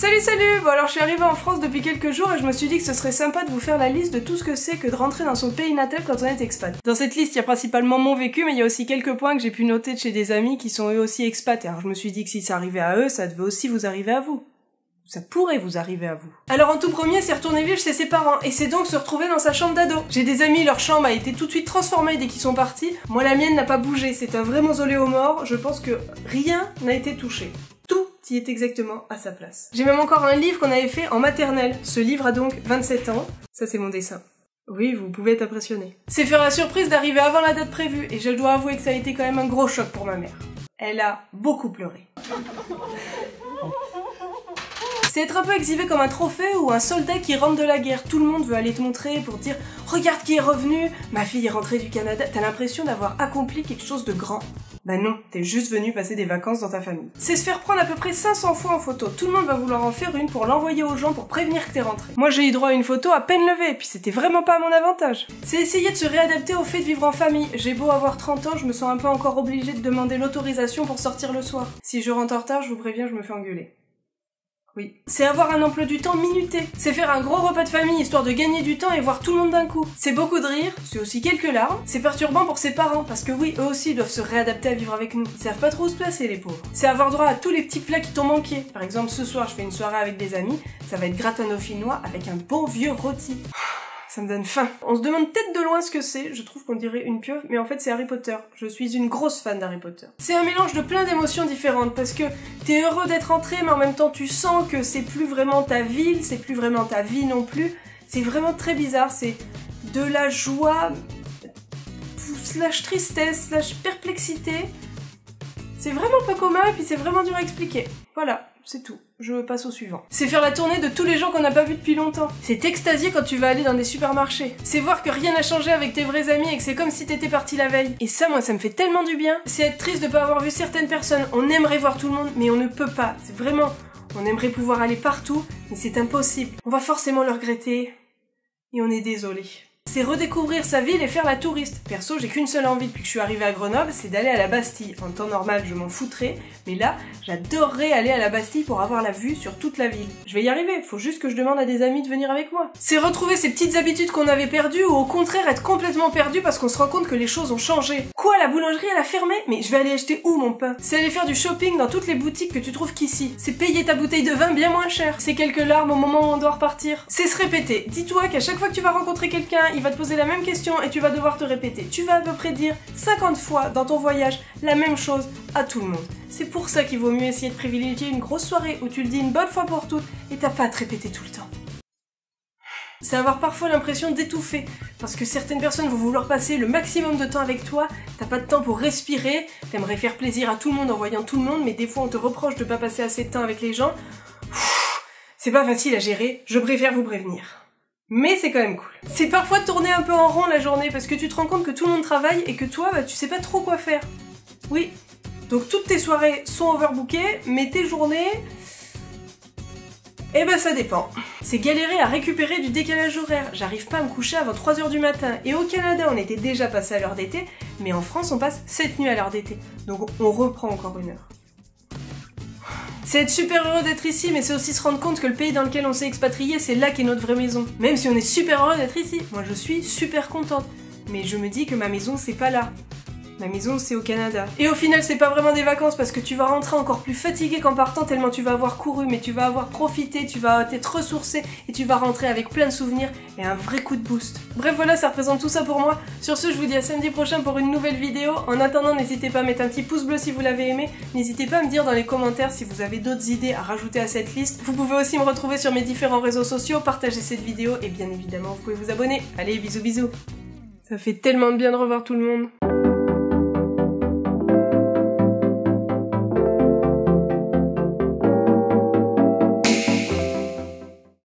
Salut salut! Bon alors je suis arrivée en France depuis quelques jours et je me suis dit que ce serait sympa de vous faire la liste de tout ce que c'est que de rentrer dans son pays natal quand on est expat. Dans cette liste il y a principalement mon vécu mais il y a aussi quelques points que j'ai pu noter de chez des amis qui sont eux aussi expats et alors je me suis dit que si ça arrivait à eux, ça devait aussi vous arriver à vous. Ça pourrait vous arriver à vous. Alors en tout premier, c'est retourner vivre chez ses parents, et c'est donc se retrouver dans sa chambre d'ado. J'ai des amis, leur chambre a été tout de suite transformée dès qu'ils sont partis. Moi la mienne n'a pas bougé, c'est un vrai mausolée aux morts, je pense que rien n'a été touché. Tout y est exactement à sa place. J'ai même encore un livre qu'on avait fait en maternelle. Ce livre a donc 27 ans. Ça c'est mon dessin. Oui, vous pouvez être impressionné. C'est faire la surprise d'arriver avant la date prévue, et je dois avouer que ça a été quand même un gros choc pour ma mère. Elle a beaucoup pleuré. C'est être un peu exhibé comme un trophée ou un soldat qui rentre de la guerre. Tout le monde veut aller te montrer pour dire « Regarde qui est revenu, ma fille est rentrée du Canada ». T'as l'impression d'avoir accompli quelque chose de grand. Bah non, t'es juste venu passer des vacances dans ta famille. C'est se faire prendre à peu près 500 fois en photo. Tout le monde va vouloir en faire une pour l'envoyer aux gens pour prévenir que t'es rentré. Moi j'ai eu droit à une photo à peine levée, et puis c'était vraiment pas à mon avantage. C'est essayer de se réadapter au fait de vivre en famille. J'ai beau avoir 30 ans, je me sens un peu encore obligée de demander l'autorisation pour sortir le soir. Si je rentre en retard, je vous préviens, je me fais engueuler. Oui. C'est avoir un emploi du temps minuté. C'est faire un gros repas de famille histoire de gagner du temps et voir tout le monde d'un coup. C'est beaucoup de rire, c'est aussi quelques larmes. C'est perturbant pour ses parents parce que oui, eux aussi doivent se réadapter à vivre avec nous. Ils savent pas trop où se placer les pauvres. C'est avoir droit à tous les petits plats qui t'ont manqué. Par exemple, ce soir je fais une soirée avec des amis, ça va être gratin dauphinois avec un bon vieux rôti. Ça me donne faim. On se demande peut-être de loin ce que c'est, je trouve qu'on dirait une pieuvre, mais en fait c'est Harry Potter. Je suis une grosse fan d'Harry Potter. C'est un mélange de plein d'émotions différentes, parce que t'es heureux d'être entré, mais en même temps tu sens que c'est plus vraiment ta ville, c'est plus vraiment ta vie non plus. C'est vraiment très bizarre, c'est de la joie, slash tristesse, slash perplexité. C'est vraiment pas commun, et puis c'est vraiment dur à expliquer. Voilà. C'est tout, je passe au suivant. C'est faire la tournée de tous les gens qu'on n'a pas vus depuis longtemps. C'est t'extasier quand tu vas aller dans des supermarchés. C'est voir que rien n'a changé avec tes vrais amis et que c'est comme si t'étais parti la veille. Et ça, moi, ça me fait tellement du bien. C'est être triste de pas avoir vu certaines personnes. On aimerait voir tout le monde, mais on ne peut pas. C'est vraiment... On aimerait pouvoir aller partout, mais c'est impossible. On va forcément le regretter. Et on est désolé. C'est redécouvrir sa ville et faire la touriste. Perso, j'ai qu'une seule envie depuis que je suis arrivée à Grenoble, c'est d'aller à la Bastille. En temps normal, je m'en foutrais, mais là, j'adorerais aller à la Bastille pour avoir la vue sur toute la ville. Je vais y arriver, faut juste que je demande à des amis de venir avec moi. C'est retrouver ces petites habitudes qu'on avait perdues ou au contraire être complètement perdu parce qu'on se rend compte que les choses ont changé. Quoi, la boulangerie elle a fermé? Mais je vais aller acheter où mon pain? C'est aller faire du shopping dans toutes les boutiques que tu trouves qu'ici. C'est payer ta bouteille de vin bien moins cher. C'est quelques larmes au moment où on doit repartir. C'est se répéter. Dis-toi qu'à chaque fois que tu vas rencontrer quelqu'un, il va te poser la même question et tu vas devoir te répéter. Tu vas à peu près dire 50 fois dans ton voyage la même chose à tout le monde. C'est pour ça qu'il vaut mieux essayer de privilégier une grosse soirée où tu le dis une bonne fois pour toutes et t'as pas à te répéter tout le temps. C'est avoir parfois l'impression d'étouffer, parce que certaines personnes vont vouloir passer le maximum de temps avec toi, t'as pas de temps pour respirer, t'aimerais faire plaisir à tout le monde en voyant tout le monde, mais des fois on te reproche de pas passer assez de temps avec les gens. C'est pas facile à gérer, je préfère vous prévenir. Mais c'est quand même cool. C'est parfois de tourner un peu en rond la journée parce que tu te rends compte que tout le monde travaille et que toi, tu sais pas trop quoi faire. Oui. Donc toutes tes soirées sont overbookées, mais tes journées... Eh ben ça dépend. C'est galérer à récupérer du décalage horaire. J'arrive pas à me coucher avant 3 h du matin. Et au Canada, on était déjà passé à l'heure d'été, mais en France, on passe 7 nuits à l'heure d'été. Donc on reprend encore une heure. C'est être super heureux d'être ici, mais c'est aussi se rendre compte que le pays dans lequel on s'est expatrié, c'est là qu'est notre vraie maison. Même si on est super heureux d'être ici. Moi, je suis super contente. Mais je me dis que ma maison, c'est pas là. Ma maison, c'est au Canada. Et au final, c'est pas vraiment des vacances parce que tu vas rentrer encore plus fatigué qu'en partant tellement tu vas avoir couru, mais tu vas avoir profité, tu vas t'être ressourcé et tu vas rentrer avec plein de souvenirs et un vrai coup de boost. Bref, voilà, ça représente tout ça pour moi. Sur ce, je vous dis à samedi prochain pour une nouvelle vidéo. En attendant, n'hésitez pas à mettre un petit pouce bleu si vous l'avez aimé. N'hésitez pas à me dire dans les commentaires si vous avez d'autres idées à rajouter à cette liste. Vous pouvez aussi me retrouver sur mes différents réseaux sociaux, partager cette vidéo et bien évidemment, vous pouvez vous abonner. Allez, bisous bisous. Ça fait tellement de bien de revoir tout le monde.